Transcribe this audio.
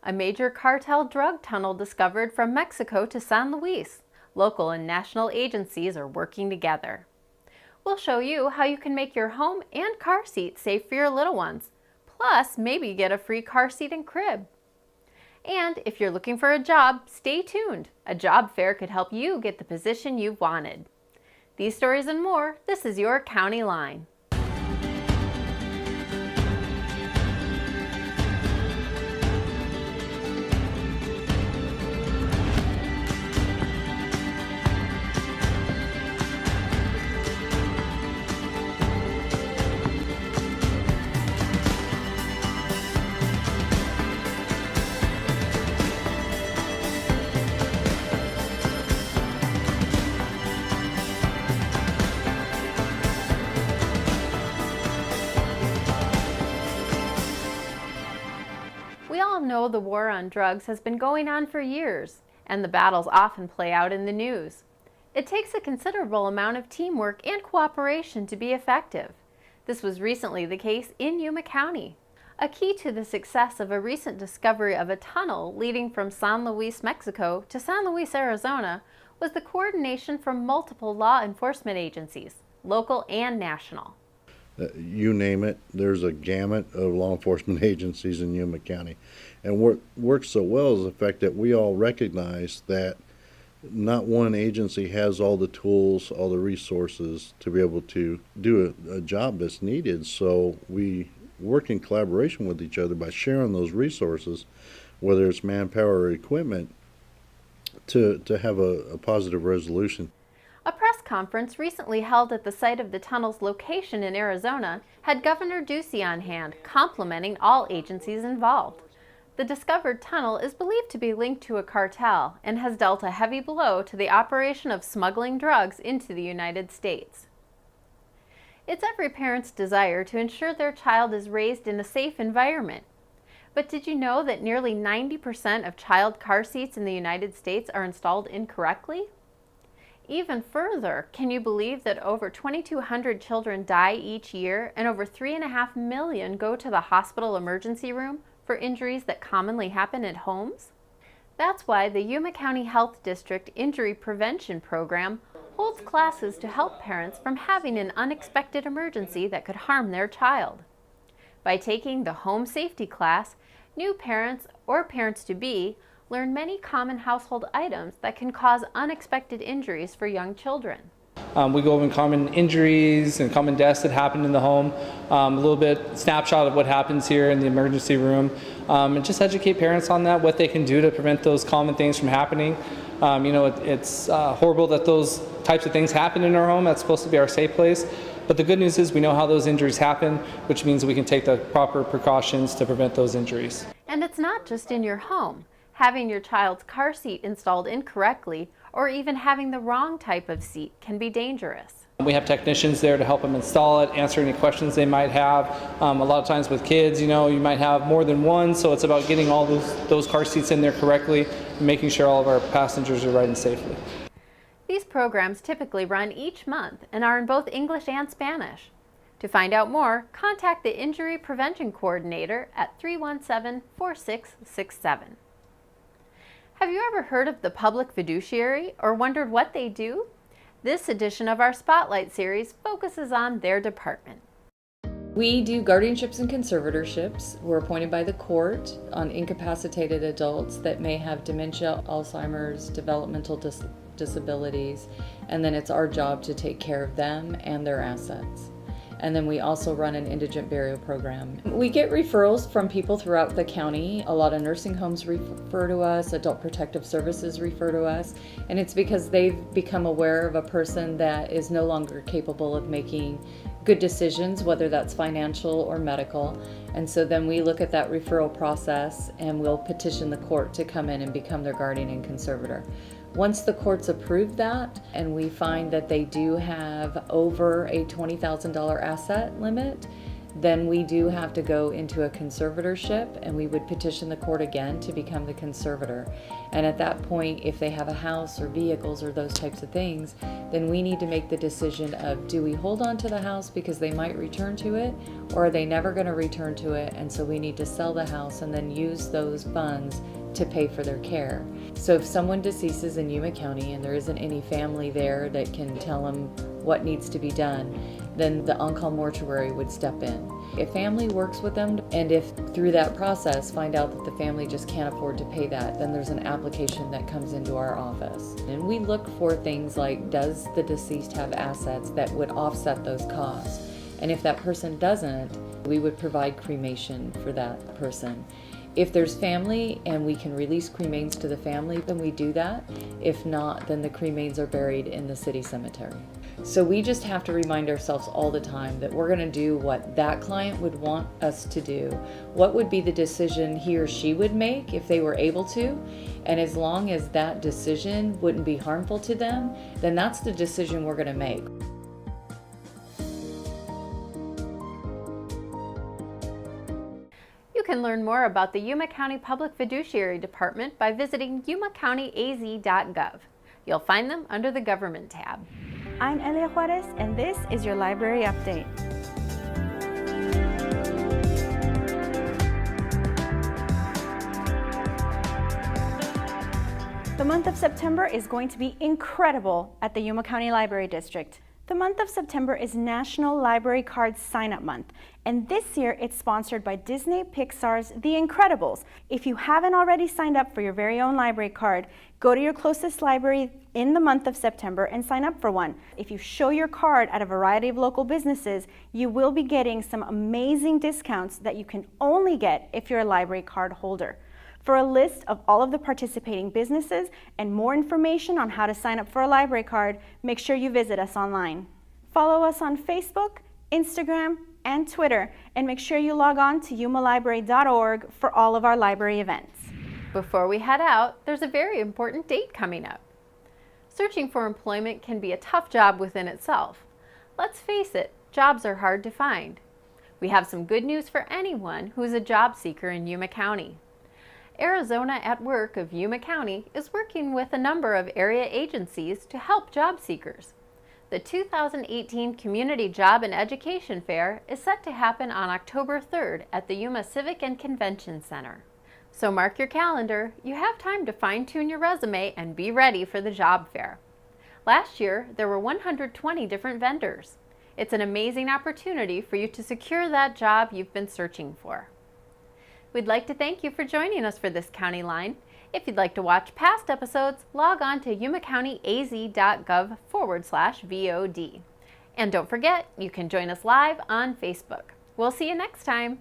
A major cartel drug tunnel discovered from Mexico to San Luis. Local and national agencies are working together. We'll show you how you can make your home and car seat safe for your little ones. Plus, maybe get a free car seat and crib. And if you're looking for a job, stay tuned. A job fair could help you get the position you've wanted. These stories and more, this is your County Line. We all know the war on drugs has been going on for years, and the battles often play out in the news. It takes a considerable amount of teamwork and cooperation to be effective. This was recently the case in Yuma County. A key to the success of a recent discovery of a tunnel leading from San Luis, Mexico to San Luis, Arizona was the coordination from multiple law enforcement agencies, local and national. You name it, there's a gamut of law enforcement agencies in Yuma County. And what works so well is the fact that we all recognize that not one agency has all the tools, all the resources to be able to do a job that's needed. So we work in collaboration with each other by sharing those resources, whether it's manpower or equipment, to have a positive resolution. A press conference recently held at the site of the tunnel's location in Arizona had Governor Ducey on hand, complimenting all agencies involved. The discovered tunnel is believed to be linked to a cartel and has dealt a heavy blow to the operation of smuggling drugs into the United States. It's every parent's desire to ensure their child is raised in a safe environment. But did you know that nearly 90% of child car seats in the United States are installed incorrectly? Even further, can you believe that over 2,200 children die each year and over 3.5 million go to the hospital emergency room for injuries that commonly happen at homes? That's why the Yuma County Health District Injury Prevention Program holds classes to help parents from having an unexpected emergency that could harm their child. By taking the home safety class, new parents or parents-to-be learn many common household items that can cause unexpected injuries for young children. We go over common injuries and common deaths that happen in the home, a little bit snapshot of what happens here in the emergency room, and just educate parents on that, what they can do to prevent those common things from happening. It's horrible that those types of things happen in our home. That's supposed to be our safe place. But the good news is we know how those injuries happen, which means we can take the proper precautions to prevent those injuries. And it's not just in your home. Having your child's car seat installed incorrectly or even having the wrong type of seat can be dangerous. We have technicians there to help them install it, answer any questions they might have. A lot of times with kids, you might have more than one, so it's about getting all those car seats in there correctly and making sure all of our passengers are riding safely. These programs typically run each month and are in both English and Spanish. To find out more, contact the Injury Prevention Coordinator at 317-4667. Have you ever heard of the Public Fiduciary or wondered what they do? This edition of our Spotlight series focuses on their department. We do guardianships and conservatorships. We're appointed by the court on incapacitated adults that may have dementia, Alzheimer's, developmental disabilities, and then it's our job to take care of them and their assets. And then we also run an indigent burial program. We get referrals from people throughout the county. A lot of nursing homes refer to us, adult protective services refer to us, and it's because they've become aware of a person that is no longer capable of making good decisions, whether that's financial or medical. And so then we look at that referral process and we'll petition the court to come in and become their guardian and conservator. Once the courts approve that and we find that they do have over a $20,000 asset limit, then we do have to go into a conservatorship, and we would petition the court again to become the conservator. And at that point, if they have a house or vehicles or those types of things, then we need to make the decision of, do we hold on to the house because they might return to it, or are they never going to return to it, and so we need to sell the house and then use those funds to pay for their care. So if someone deceases in Yuma County and there isn't any family there that can tell them what needs to be done, then the on-call mortuary would step in. If family works with them, and if through that process find out that the family just can't afford to pay that, then there's an application that comes into our office. And we look for things like, does the deceased have assets that would offset those costs? And if that person doesn't, we would provide cremation for that person. If there's family and we can release cremains to the family, then we do that. If not, then the cremains are buried in the city cemetery. So we just have to remind ourselves all the time that we're going to do what that client would want us to do. What would be the decision he or she would make if they were able to? And as long as that decision wouldn't be harmful to them, then that's the decision we're going to make. You can learn more about the Yuma County Public Fiduciary Department by visiting yumacountyaz.gov. You'll find them under the Government tab. I'm Elia Juarez, and this is your library update. The month of September is going to be incredible at the Yuma County Library District. The month of September is National Library Card Sign-Up Month, and this year it's sponsored by Disney Pixar's The Incredibles. If you haven't already signed up for your very own library card, go to your closest library in the month of September and sign up for one. If you show your card at a variety of local businesses, you will be getting some amazing discounts that you can only get if you're a library card holder. For a list of all of the participating businesses and more information on how to sign up for a library card, make sure you visit us online. Follow us on Facebook, Instagram, and Twitter, and make sure you log on to yumalibrary.org for all of our library events. Before we head out, there's a very important date coming up. Searching for employment can be a tough job within itself. Let's face it, jobs are hard to find. We have some good news for anyone who's a job seeker in Yuma County. Arizona at Work of Yuma County is working with a number of area agencies to help job seekers. The 2018 Community Job and Education Fair is set to happen on October 3rd at the Yuma Civic and Convention Center. So mark your calendar, you have time to fine-tune your resume and be ready for the job fair. Last year, there were 120 different vendors. It's an amazing opportunity for you to secure that job you've been searching for. We'd like to thank you for joining us for this County Line. If you'd like to watch past episodes, log on to yumacountyaz.gov/VOD. And don't forget, you can join us live on Facebook. We'll see you next time.